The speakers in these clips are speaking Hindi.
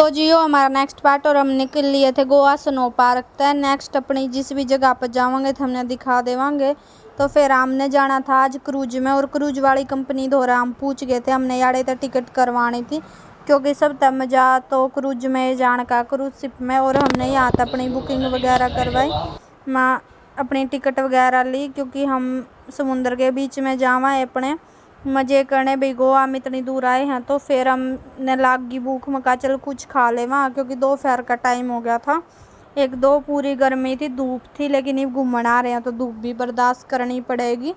तो जियो हमारा नेक्स्ट पार्ट और हम निकल लिए थे गोवा स्नो पार्क तक। नेक्स्ट अपनी जिस भी जगह पर जावांगे तो हमने दिखा देवांगे। तो फिर हमने जाना था आज क्रूज में और क्रूज वाली कंपनी द्वारा हम पूछ गए थे, हमने यारे तो टिकट करवानी थी क्योंकि सब तब मजा तो क्रूज में जाने का क्रूज शिप में। और हमने यहाँ तक अपनी बुकिंग वगैरह करवाई, माँ अपनी टिकट वगैरह ली क्योंकि हम समुद्र के बीच में जावा है अपने मज़े करने। भाई गोवा में इतनी दूर आए हैं तो फिर हमने लागी भूख मका चल कुछ खा ले वहाँ, क्योंकि दोपहर का टाइम हो गया था। एक दो पूरी गर्मी थी, धूप थी, लेकिन ये घूमने आ रहे हैं तो धूप भी बर्दाश्त करनी पड़ेगी।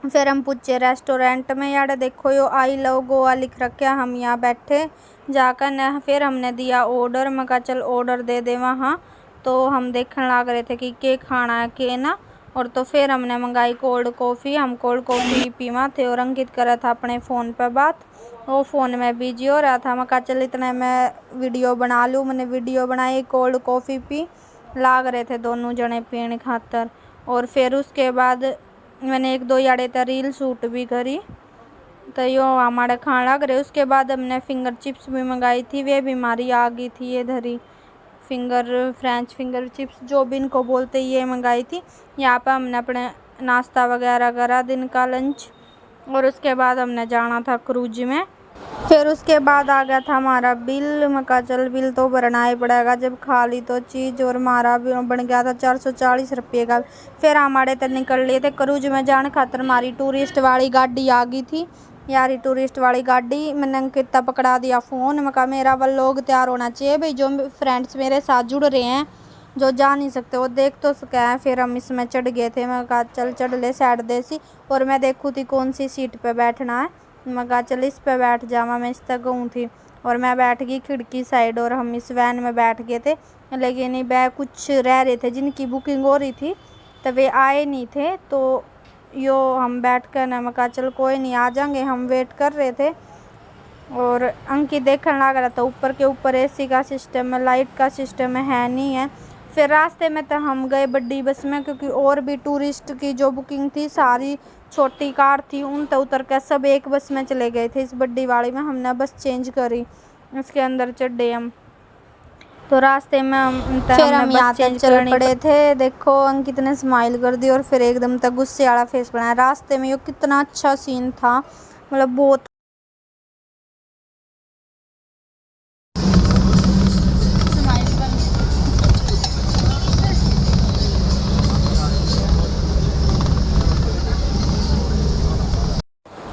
फिर हम पूछे रेस्टोरेंट में, यार देखो यो आई लव गोवा लिख रखे, हम यहाँ बैठे जाकर न। फिर हमने दिया ऑर्डर, मका चल ऑर्डर दे दे वहाँ। तो हम देखने लग रहे थे कि के खाना है के ना। और तो फिर हमने मंगाई कोल्ड कॉफ़ी। हम कोल्ड कॉफ़ी पीवा थे और अंकित कर रहा था अपने फ़ोन पर बात, वो फ़ोन में बिजी हो रहा था। मैं कहा चल इतने मैं वीडियो बना लूँ। मैंने वीडियो बनाई, कोल्ड कॉफ़ी पी, लाग रहे थे दोनों जने पीने खातर। और फिर उसके बाद मैंने एक दो यारे तो रील शूट भी करी, तो यो हमारे खाना लग रहे। उसके बाद हमने फिंगर चिप्स भी मंगाई थी, वे भी हमारी आ गई थी। ये धरी फ्रेंच फिंगर चिप्स जो भी इनको बोलते, ये मंगाई थी। यहाँ पर हमने अपने नाश्ता वगैरह करा, दिन का लंच। और उसके बाद हमने जाना था क्रूज में। फिर उसके बाद आ गया था हमारा बिल। मका चल बिल तो भरना ही पड़ेगा जब खा ली तो चीज़। और हमारा भी बन गया था 440 रुपये का। फिर हमारे तो निकल लिए थे क्रूज में जाने खातर। हमारी टूरिस्ट वाली गाड़ी आ गई थी यार, टूरिस्ट वाली गाड़ी। मैंने अंकिता पकड़ा दिया फ़ोन, मैं कहा मेरा वो लोग तैयार होना चाहिए भाई, जो फ्रेंड्स मेरे साथ जुड़ रहे हैं जो जा नहीं सकते वो देख तो सके हैं। फिर हम इसमें चढ़ गए थे। मैं कहा चल चढ़ ले साइड देसी। और मैं देखूँ थी कौन सी सीट पे बैठना है, मैं कहा चल इस पे बैठ जावा। मैं इस तक गई थी और मैं बैठ गई खिड़की साइड। और हम इस वैन में बैठ गए थे, लेकिन वह कुछ रह रहे थे जिनकी बुकिंग हो रही थी तो वे आए नहीं थे। तो यो हम बैठ कर ना, मैं कहा चल कोई नहीं आ जाएंगे, हम वेट कर रहे थे। और अंकित देखने लग रहा था ऊपर के ऊपर एसी का सिस्टम है, लाइट का सिस्टम है नहीं है। फिर रास्ते में तो हम गए बड़ी बस में, क्योंकि और भी टूरिस्ट की जो बुकिंग थी सारी छोटी कार थी, उन तो उतर कर सब एक बस में चले गए थे। इस बड़ी वाली में हमने बस चेंज करी, इसके अंदर चढ़े हम। तो रास्ते में हम यहाँ तक चल पड़े थे। देखो अंकित ने स्माइल कर दी और फिर एकदम तक गुस्से वाला फेस बनाया। रास्ते में ये कितना अच्छा सीन था, मतलब बहुत।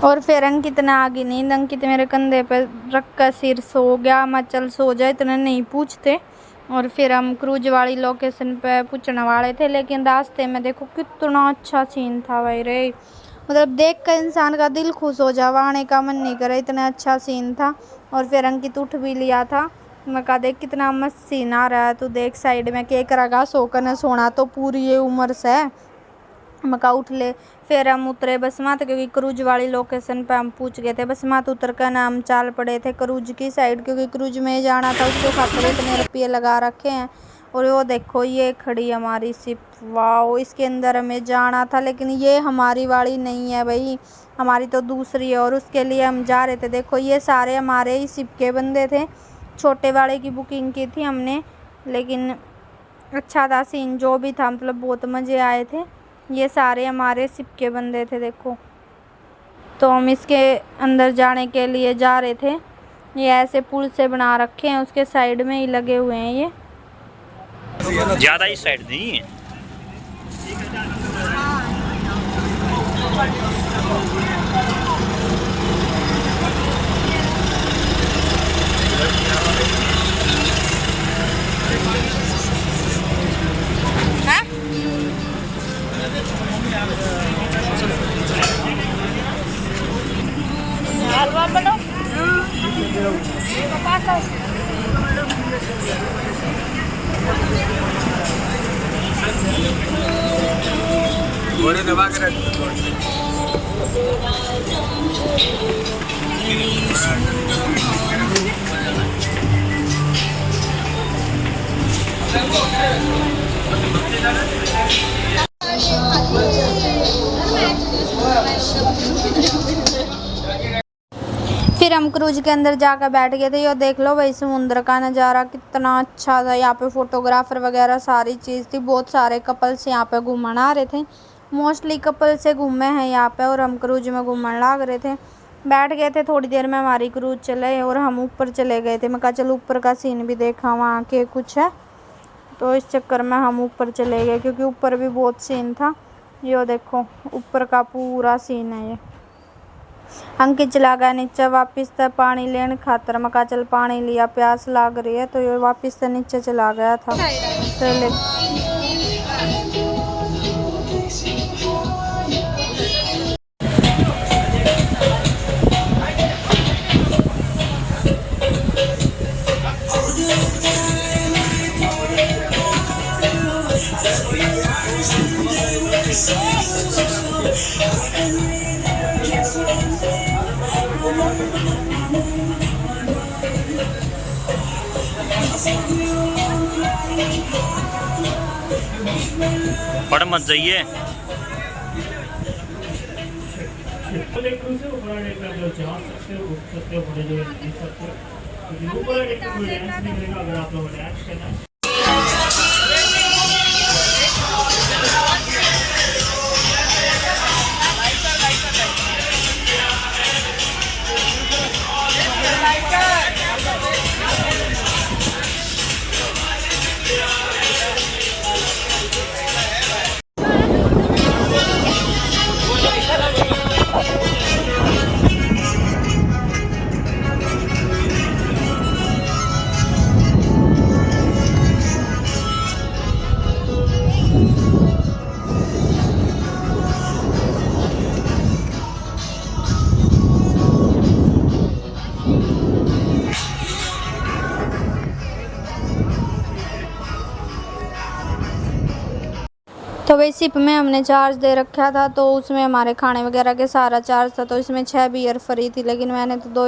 और फिर अंकित ने आगे नींद, अंकित मेरे कंधे पर रख कर सिर सो गया। मैं चल सो जाए, इतने नहीं पूछते। और फिर हम क्रूज वाली लोकेशन पे पूछने वाले थे, लेकिन रास्ते में देखो कितना अच्छा सीन था भाई रे, मतलब देख कर इंसान का दिल खुश हो जावा, आने का मन नहीं करे, इतना अच्छा सीन था। और फिर अंकित उठ भी लिया था। मैं कहा देख कितना मस्त सीन आ रहा है, तू देख साइड में के करेगा, सोकर न सोना तो पूरी ये उम्र से। मका उठ ले। फिर हम उतरे बस मात, क्योंकि क्रूज वाली लोकेशन पे हम पूछ गए थे। बस मात उतर कर ना हम चाल पड़े थे क्रूज की साइड, क्योंकि क्रूज में जाना था, उसके खातिर इतने रुपये लगा रखे हैं। और वो देखो ये खड़ी हमारी शिप, वाओ, इसके अंदर हमें जाना था, लेकिन ये हमारी वाली नहीं है भाई, हमारी तो दूसरी है। और उसके लिए हम जा रहे थे। देखो ये सारे हमारे ही शिप के बंदे थे, छोटे वाले की बुकिंग की थी हमने, लेकिन अच्छा था सीन जो भी था, मतलब बहुत मज़े आए थे। ये सारे हमारे शिप के बंदे थे देखो। तो हम इसके अंदर जाने के लिए जा रहे थे। ये ऐसे पुल से बना रखे हैं, उसके साइड में ही लगे हुए हैं ये, ज़्यादा इस साइड नहीं है। घोड़े दबा के रख। फिर फिर हम क्रूज के अंदर जाकर बैठ गए थे। ये देख लो भाई समुद्र का नज़ारा कितना अच्छा था। यहाँ पे फोटोग्राफर वगैरह सारी चीज़ थी। बहुत सारे कपल्स यहाँ पे घूमने आ रहे थे। मोस्टली कपल से घूमे हैं यहाँ पे और हम क्रूज में घूमने लग रहे थे। बैठ गए थे, थोड़ी देर में हमारी क्रूज चले और हम ऊपर चले गए थे। मैं कहा चलो ऊपर का सीन भी देखा, वहाँ के कुछ है, तो इस चक्कर में हम ऊपर चले गए क्योंकि ऊपर भी बहुत सीन था। ये देखो ऊपर का पूरा सीन है। ये अंकित चला गया नीचे वापस से पानी लेने खातर। मैं कहा चल पानी लिया, प्यास लग रही है, तो ये वापस से नीचे चला गया था। चले पढ़ मत जाइए। तो वही सिप में हमने चार्ज दे रखा था, तो उसमें हमारे खाने वगैरह के सारा चार्ज था। तो इसमें 6 बियर फ्री थी, लेकिन मैंने तो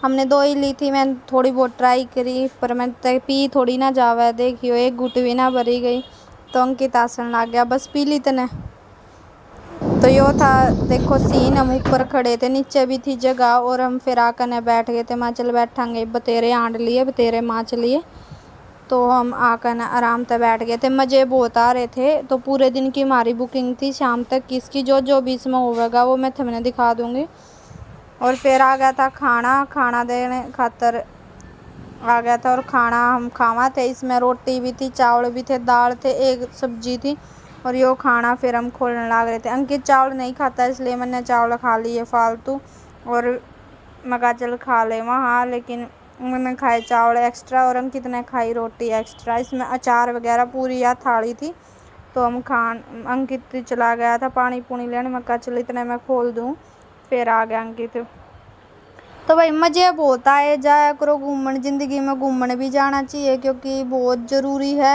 हमने 2 ही ली थी। मैंने थोड़ी बहुत ट्राई करी पर मैं पी थोड़ी ना जावा। देखियो एक गुट भी ना भरी गई, तो अंकित आसन लग गया बस पी ली तने। तो यो था देखो सीन। हम ऊपर खड़े थे, नीचे भी थी जगह और हम फिर आकर बैठ गए थे। माँ चल बैठांगे, बतेरे आंड लिए, बतेरे माच लिए, तो हम आकर आराम से बैठ गए थे। मज़े बहुत आ रहे थे। तो पूरे दिन की हमारी बुकिंग थी शाम तक की। इसकी जो भी इसमें होगा वो मैं तुम्हें दिखा दूँगी। और फिर आ गया था खाना देने खातर आ गया था, और खाना हम खावा थे। इसमें रोटी भी थी, चावल भी थे, दाल थे, एक सब्जी थी, और यो खाना फिर हम खोलने लग रहे थे। अंकित चावल नहीं खाता इसलिए मैंने चावल खा लिए फालतू, और मैं कहा चल खा ले वहाँ, लेकिन मैंने खाए चावल एक्स्ट्रा और अंकित ने खाई रोटी एक्स्ट्रा। इसमें अचार वगैरह पूरी या थाली थी। तो हम अंकित चला गया था पानी पूनी लेने। मैं कहा चल इतने मैं खोल दूँ, फिर आ गया अंकित। तो भाई मज़े बहुत आए, जाया करो घूमन, ज़िंदगी में घूमन भी जाना चाहिए क्योंकि बहुत ज़रूरी है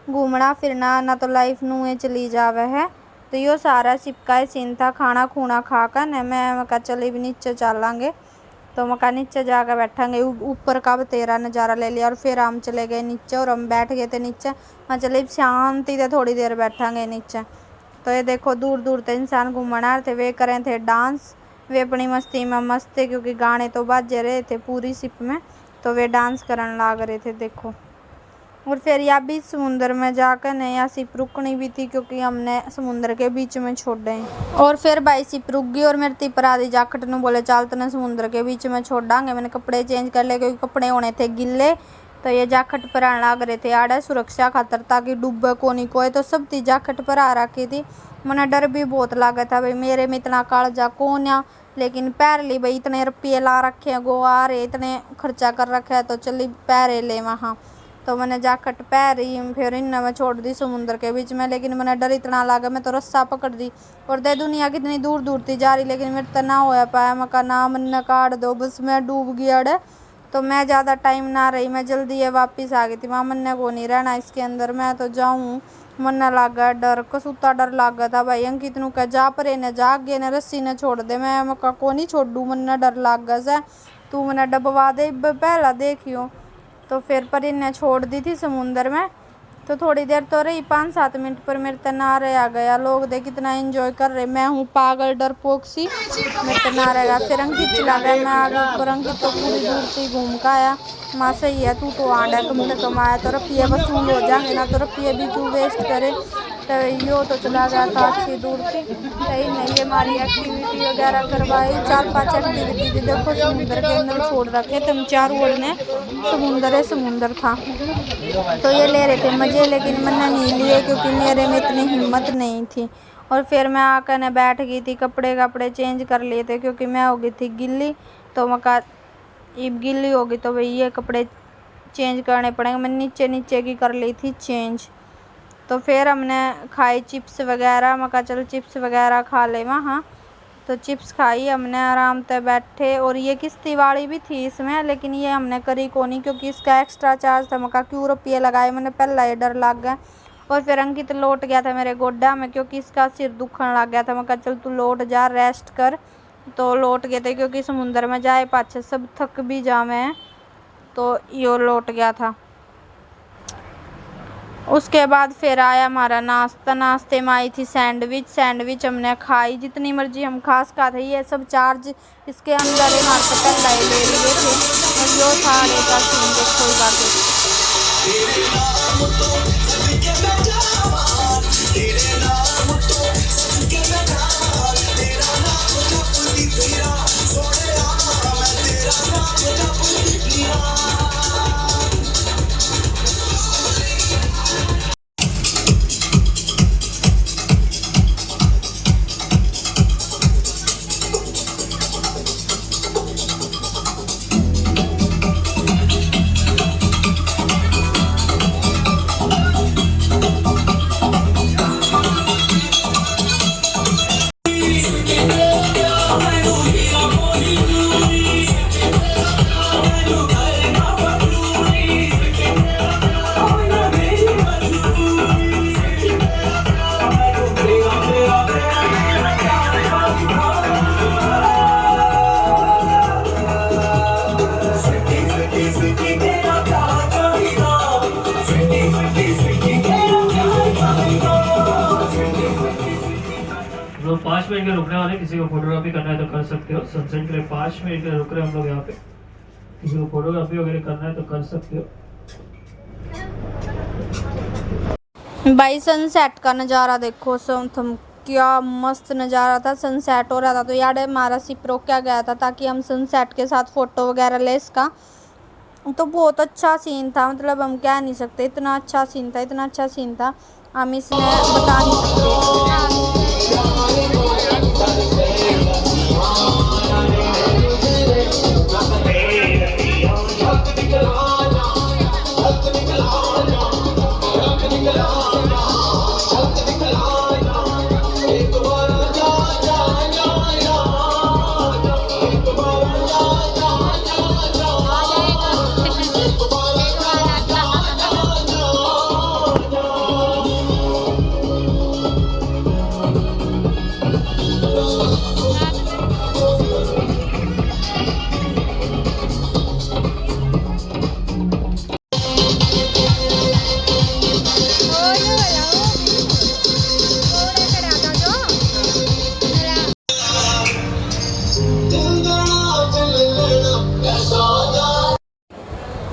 घूमना फिरना, ना तो लाइफ नूए चली जावे है। तो यो सारा सिपका सीन था। खाना खूना खा कर न मैं कहा चले भी नीचे चलांगे, तो मैं कहा नीचे जाकर बैठांगे। ऊपर का तेरा नज़ारा ले लिया और फिर हम चले गए नीचे और हम बैठ गए थे नीचे। मैं चले शांति से थोड़ी देर बैठांगे नीचे। तो ये देखो दूर दूर तक इंसान घूमने आ रहे थे, वे करें थे डांस। वे अपनी मस्ती में मस्त थे क्योंकि गाने तो बाजे रहे थे पूरी सिप में, तो वे डांस करने लग रहे थे देखो। और फिर या भी समुद्र में जाकर नया सिप रुकनी भी थी क्योंकि हमने समुद्र के बीच में छोड़े। और फिर भाई सिप रुक गई और मेरे तिपर आदि जाकट ने बोले चल तने समुद्र के बीच में छोड़ांगे। मैंने कपड़े चेंज कर ले क्योंकि कपड़े होने थे गिले, तो ये जाकट पर आने लग रहे थे आड़े सुरक्षा खातर ताकि डूबे को नहीं कोई। तो सब थी जाकट पर आ रखी थी। मैंने डर भी बहुत लगा था भाई मेरे में इतना कालजा कौन या, लेकिन पैर ली भाई इतने रुपये ला रखे हैं, गोवा रहे इतने खर्चा कर रखा है, तो चली पैरे ले वहाँ। तो मैंने जाकट पैरी, फिर इन मैं छोड़ दी समुद्र के बीच में। लेकिन मैंने डर इतना लगा मैं तो रस्सा पकड़ दी और दे दुनिया कितनी दूर दूर थी जा रही, लेकिन मेरे तो ना हो पाया। मैं कहा ना मन काट दो बस, मैं डूब गई अड़े। तो मैं ज़्यादा टाइम ना रही, मैं जल्दी ये वापस आ गई थी। वहाँ मन्ने को नहीं रहना इसके अंदर, मैं तो जाऊँ। मन्ना लग गया डर, कसूता डर लग गया था भाई। अंकित नू कह जा पर ने जाग गए ने रस्सी ने छोड़ दे। मैं का को नहीं छोड़ू, मन्ना डर लग गया से तू मैंने डबवा दे पहला देखियो। तो फिर पर इन्हें छोड़ दी थी समुंदर में तो थोड़ी देर तो रही 5-7 मिनट पर मेरे तनारे आ गया। लोग देख कितना एंजॉय कर रहे, मैं हूँ पागल डरपोक सी, मेरे तनारे आ गया। फिर अंकित चला गया, मैं आ गई ऊपर। अंकित तो पूरी दूर से घूम का आया। माँ सही है, तू तो आंडा कम से कम आया तो रुपये वसूल हो जाएंगे ना, तो रुपये भी तू वेस्ट करे। तो यो तो चला गया था अच्छी दूर थी। सही नहीं, ये हमारी एक्टिविटी वगैरह करवाई, 4-5 एक्टिविटी थी। देखो समुंदर के अंदर छोड़ रखे थे हम, चारों ओर ने समुंदर था। तो ये ले रहे थे मज़े, लेकिन मैंने नहीं लिए क्योंकि मेरे में इतनी हिम्मत नहीं थी। और फिर मैं आकर ने बैठ गई थी, कपड़े चेंज कर लिए थे क्योंकि मैं हो गई थी गिल्ली। तो मैं कहा अब गिल्ली होगी तो भाई ये कपड़े चेंज करने पड़ेंगे। मैं नीचे की कर ली थी चेंज। तो फिर हमने खाई चिप्स वगैरह। मैं कहा चलो चिप्स वगैरह खा ले वहाँ। तो चिप्स खाई हमने, आराम से बैठे। और ये किश्ती वाली भी थी इसमें, लेकिन ये हमने करी को नहीं क्योंकि इसका एक्स्ट्रा चार्ज था। मैं कहा क्यों रुपये लगाए, मैंने पहला ही डर लग गया। और फिर अंकित लौट गया था मेरे गोड्डा में क्योंकि इसका सिर दुखने लग गया था। मैं कहा चल तू लौट जा, रेस्ट कर। तो लौट गए थे क्योंकि समुंदर में जाए पाछे सब थक भी जावे, तो यो लौट गया था। उसके बाद फिर आया हमारा नाश्ता। नाश्ते में आई थी सैंडविच हमने खाई, जितनी मर्जी हम खास का थे। ये सब चार्ज इसके अंदर हमारे से पहले ही ले लिए थे। और यो था रेता सीन, देखो लोग 5 मिनट के रुकने वाले, किसी को फोटोग्राफी करना है तो कर सकते हो। सनसेट के लिए 5 मिनट के रुक रहे हैं हम लोग यहाँ पे। किसी को फोटोग्राफी वगैरह करना है तो कर सकते हो। भाई सनसेट का नज़ारा देखो, क्या मस्त नज़ारा था। सनसेट हो रहा था तो यार हमारा सिप रोका गया था ताकि हम सनसेट के साथ फ़ोटो वगैरह ले इसका। तो बहुत अच्छा सीन था, मतलब हम कह नहीं सकते, इतना अच्छा सीन था हम इसमें बता नहीं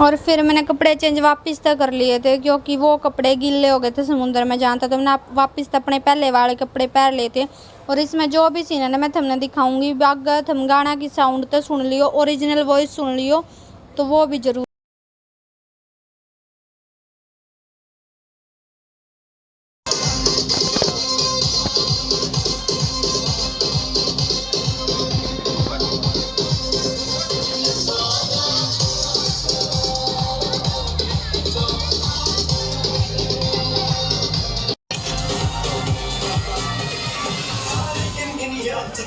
और फिर मैंने कपड़े चेंज वापस तक कर लिए थे क्योंकि वो कपड़े गीले हो गए थे समुद्र में जाना था। तो मैंने वापस अपने पहले वाले कपड़े पहन लिए थे। और इसमें जो भी सीन है ना मैं तुमने दिखाऊंगी। अगर तुम गाना की साउंड तो सुन लियो, ओरिजिनल वॉइस सुन लियो, तो वो भी जरूर।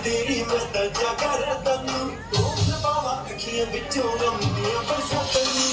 तेरी मैं जागा रहता हूं, पावा अखियां बिचों गम दियां बरसातां।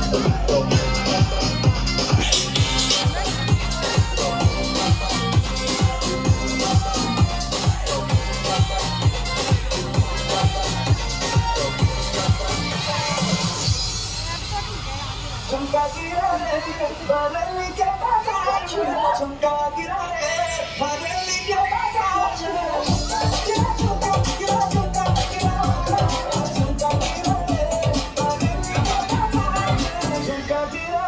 झुमका गिरा रे बरेली के बाजार झुमका गिरा रे बरेली के बाजार झुमका गिरा झुमका गिरा झुमका गिरा झुमका गिरा रे बरेली के बाजार झुमका गिरा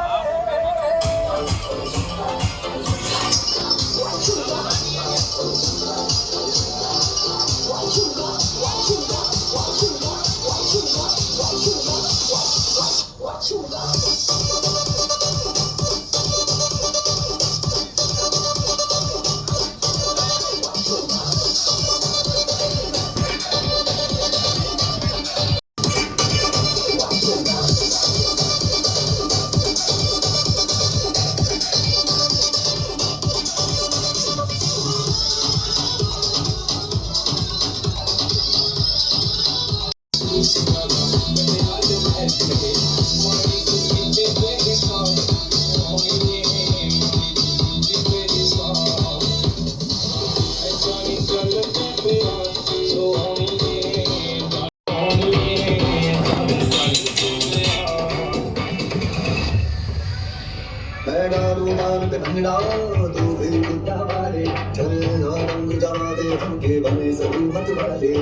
भंगड़ा तू भी गुड्डा वाले चल रंग जमा दे हमके बने सभी मत वाले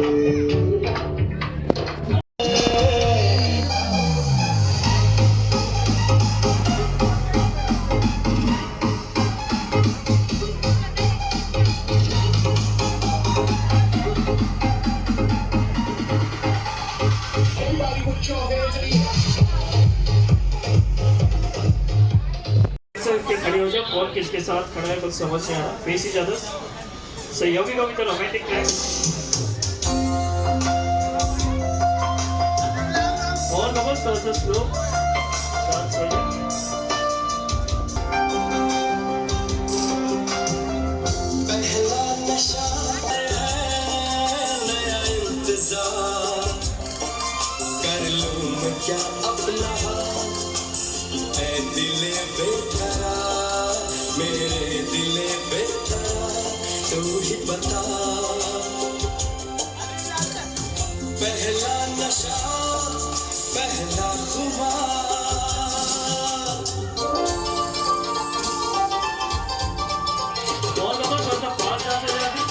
खड़ी हो जाए। कौन किसके साथ खड़ा है कुछ समझ नहीं आ रहा। फेस ही ज्यादा सही होगी कभी तो रोमांटिक ट्रैक और नंबर थोड़ा स्लो डांस हो जाए। पहला नशा है नया इंतजार कर लूं मैं क्या अपना ऐ दिले बेकरार मेरे दिले बेकरार तू ही बता पहला नशा पहला खुमार कौन नंबर थोड़ा पास जाते जाते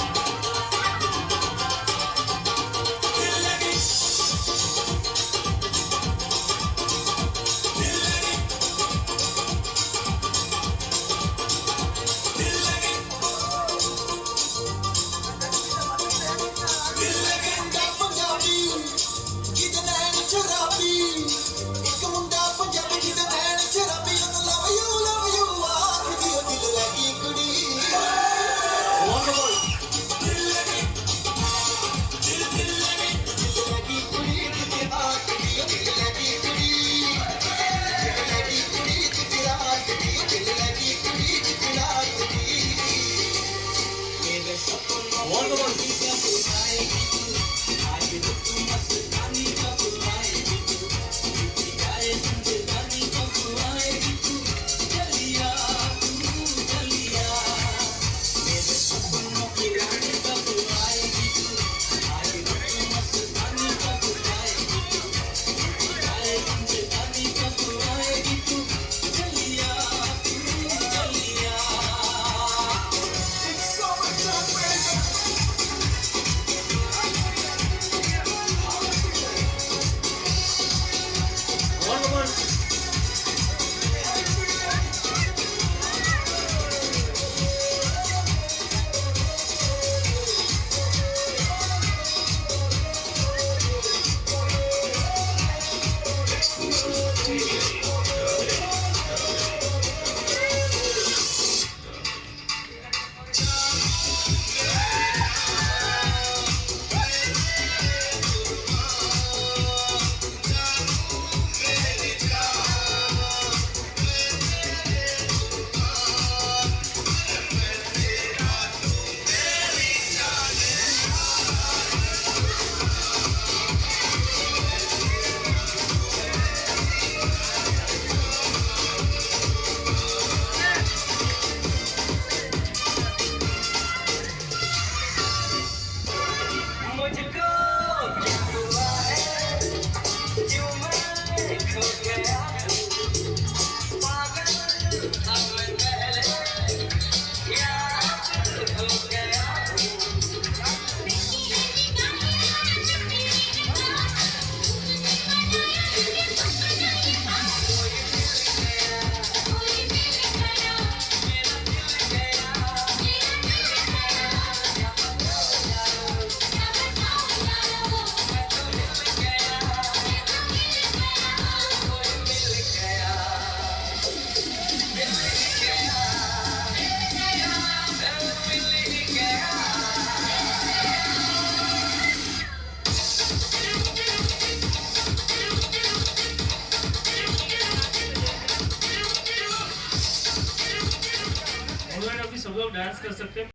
लोग डांस कर सकते हैं।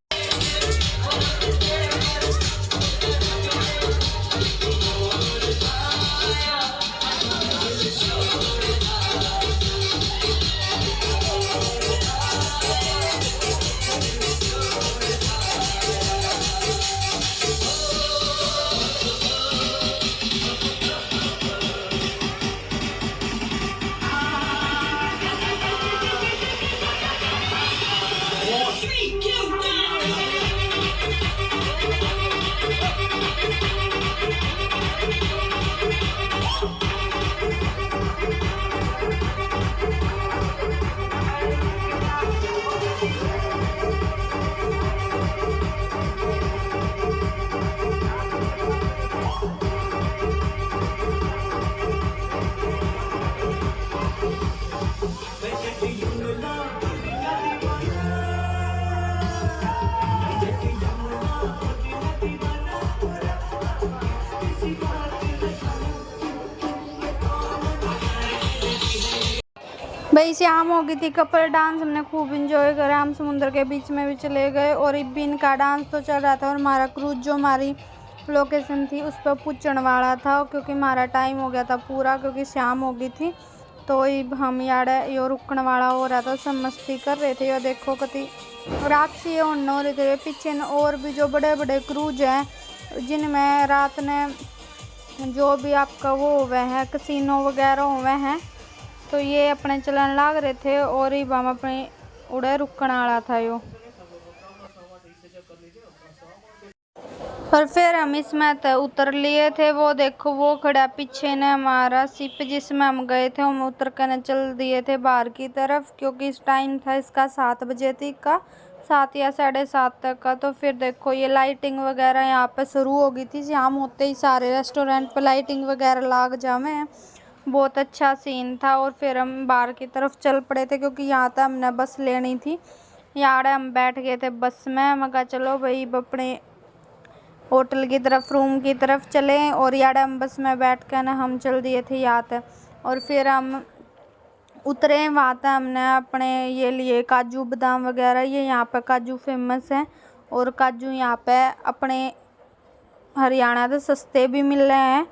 भाई शाम हो गई थी, कपल डांस हमने खूब इंजॉय करा। हम समुद्र के बीच में भी चले गए और इबिन का डांस तो चल रहा था और हमारा क्रूज जो हमारी लोकेशन थी उस पर पूछने वाला था, क्योंकि हमारा टाइम हो गया था पूरा, क्योंकि शाम हो गई थी। तो इब हम यार यो रुकने वाला हो रहा था, सब मस्ती कर रहे थे। यो देखो कति रात से ऑन हो रहे थे पीछे और भी जो बड़े बड़े क्रूज हैं जिनमें रात ने जो भी आपका वो हुए हैं कसिनो वगैरह हुए हैं, तो ये अपने चलन लाग रहे थे और इब हम अपने उड़े रुकने वाला था यो। और फिर हम इसमें तो उतर लिए थे। वो देखो वो खड़ा पीछे ने हमारा शिप जिसमें हम गए थे, हम उतर कर न चल दिए थे बाहर की तरफ, क्योंकि इस टाइम था इसका 7 बजे तक का, 7 या 7:30 तक का। तो फिर देखो ये लाइटिंग वगैरह यहाँ पे शुरू हो गई थी। शाम होते ही सारे रेस्टोरेंट पे लाइटिंग वगैरह लाग जामे, बहुत अच्छा सीन था। और फिर हम बाहर की तरफ चल पड़े थे, क्योंकि यहाँ तक हमने बस लेनी थी। यहाँ हम बैठ गए थे बस में। मैं कहा चलो भाई अपने होटल की तरफ, रूम की तरफ चले। और यार हम बस में बैठ कर ना हम चल दिए थे यहाँ तक। और फिर हम उतरे वहाँ तक हमने अपने ये लिए काजू बादाम वगैरह। ये यहाँ पे काजू फेमस है और काजू यहाँ पे अपने हरियाणा से सस्ते भी मिल रहे हैं,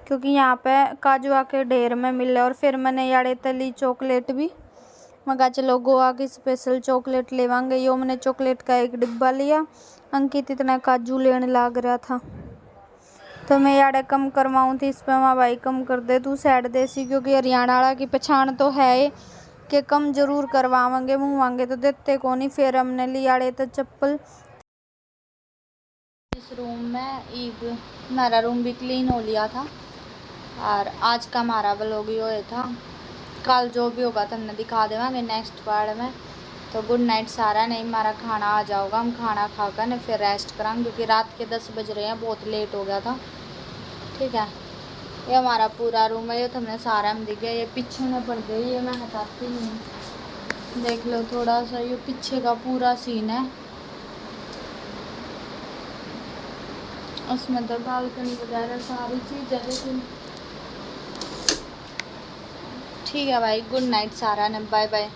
क्योंकि यहाँ पे काजू आके ढेर में मिल रहे। और फिर मैंने यार तली चॉकलेट भी, मैं कहा चलो गोवा की स्पेशल चॉकलेट लेवांगे। यो मैंने चॉकलेट का एक डिब्बा लिया। अंकित इतना काजू लेने लग रहा था, तो मैं यार कम करवाऊँ थी इस पर। माँ भाई कम कर दे तू साइड देसी, क्योंकि हरियाणा वाला की पहचान तो है कि कम जरूर करवाएंगे, मुँह मांगे तो देते को नहीं। फिर हमने लिया तो चप्पल। इस रूम में ईब हमारा रूम भी क्लीन हो लिया था और आज का हमारा व्लॉग ही होया था। कल जो भी होगा तो हमने दिखा देवांगे नेक्स्ट पार्ट में। तो गुड नाइट सारा। नहीं हमारा खाना आ जाओगा, हम खाना खाकर न फिर रेस्ट करांगे, क्योंकि रात के 10 बज रहे हैं, बहुत लेट हो गया था। ठीक है, ये हमारा पूरा रूम है। ये तो हमने सारा हम दिख गया। ये पीछे में पड़ गई, ये मैं हटाती नहीं, देख लो थोड़ा सा। ये पीछे का पूरा सीन है, उसमें तो बालकनी वगैरह सारी चीज़ें लेकिन ठीक है भाई। गुड नाइट सारा ने, बाय बाय।